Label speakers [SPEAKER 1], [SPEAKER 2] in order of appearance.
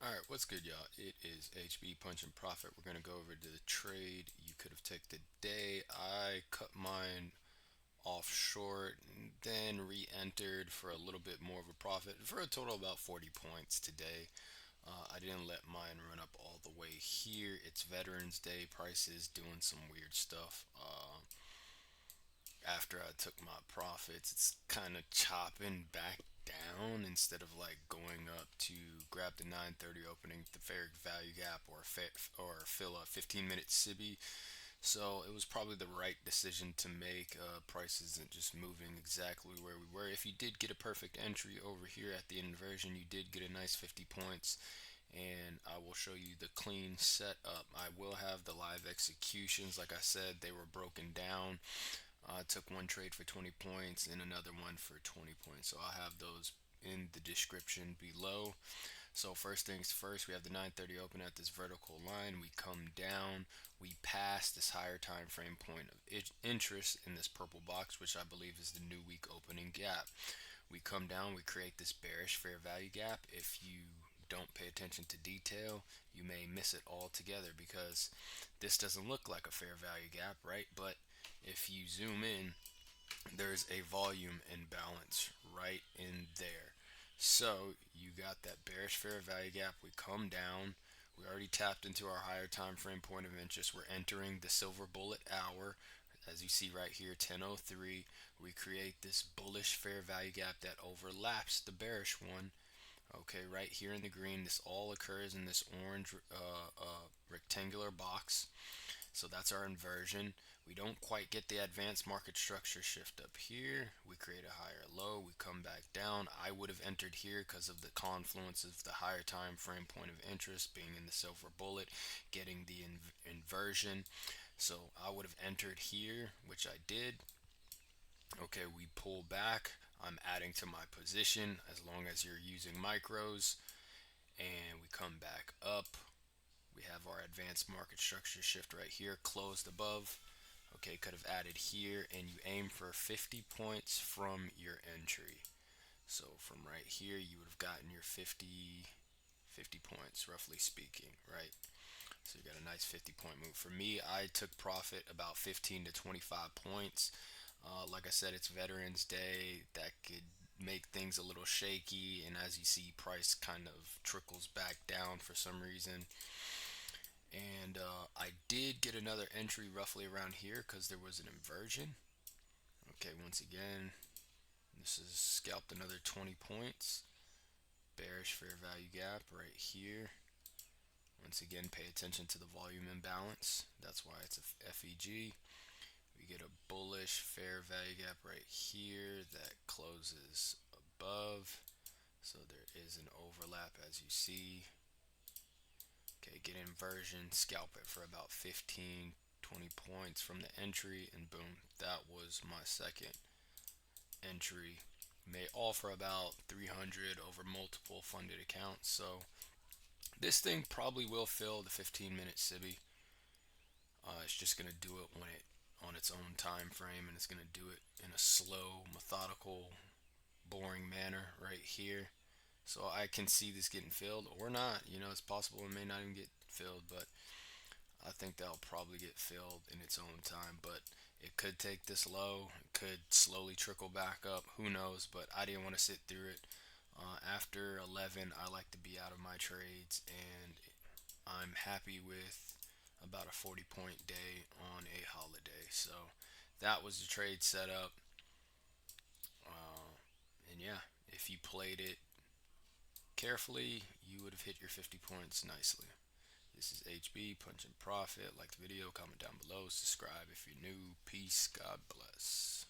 [SPEAKER 1] Alright, what's good, y'all? It is HB Punch and Profit. We're going to go over to the trade you could have taken today. I cut mine off short and then re-entered for a little bit more of a profit for a total of about 40 points today. I didn't let mine run up all the way here. It's Veterans Day prices doing some weird stuff. After I took my profits, it's kind of chopping back down instead of like going up to grab the 9:30 opening, the fair value gap, or fill a 15-minute SIBI. So it was probably the right decision to make. Price isn't just moving exactly where we were. If you did get a perfect entry over here at the inversion, you did get a nice 50 points. And I will show you the clean setup. I will have the live executions. Like I said, they were broken down. I took one trade for 20 points and another one for 20 points. So I'll have those in the description below. So first things first, we have the 9:30 open at this vertical line. We come down, we pass this higher time frame point of interest in this purple box, which I believe is the new week opening gap. We come down, we create this bearish fair value gap. If you don't pay attention to detail, you may miss it altogether because this doesn't look like a fair value gap, right? But if you zoom in, there's a volume imbalance right in there. So you got that bearish fair value gap. We come down. We already tapped into our higher time frame point of interest. We're entering the silver bullet hour. As you see right here, 10:03, we create this bullish fair value gap that overlaps the bearish one. Okay, right here in the green, this all occurs in this orange rectangular box. So that's our inversion. We don't quite get the advanced market structure shift up here. We create a higher low. We come back down. I would have entered here because of the confluence of the higher time frame point of interest being in the silver bullet, getting the inversion. So I would have entered here, which I did. Okay, we pull back. I'm adding to my position as long as you're using micros. And we come back up. We have our advanced market structure shift right here, closed above. Okay, could have added here, and you aim for 50 points from your entry. So from right here, you would have gotten your 50 points, roughly speaking, right? So you got a nice 50-point move. For me, I took profit about 15 to 25 points. Like I said, it's Veterans Day. That could make things a little shaky, and as you see, price kind of trickles back down for some reason. And I did get another entry roughly around here because there was an inversion. Okay, once again, this is scalped another 20 points. Bearish fair value gap right here. Once again, pay attention to the volume imbalance. That's why it's a FEG. We get a bullish fair value gap right here that closes above. So there is an overlap as you see. Okay, get inversion, scalp it for about 15, 20 points from the entry, and boom, that was my second entry. Made all for about 300 over multiple funded accounts. So this thing probably will fill the 15-minute SIBI. It's just gonna do it when it on its own time frame, and it's gonna do it in a slow, methodical, boring manner right here. So I can see this getting filled or not. It's possible it may not even get filled, but I think that'll probably get filled in its own time. But it could take this low, it could slowly trickle back up. Who knows? But I didn't want to sit through it. After 11, I like to be out of my trades, and I'm happy with about a 40-point day on a holiday. So that was the trade setup. And yeah, if you played it carefully, you would have hit your 50 points nicely. This is HB, Punch and Profit. Like the video, comment down below, subscribe if you're new. Peace, God bless.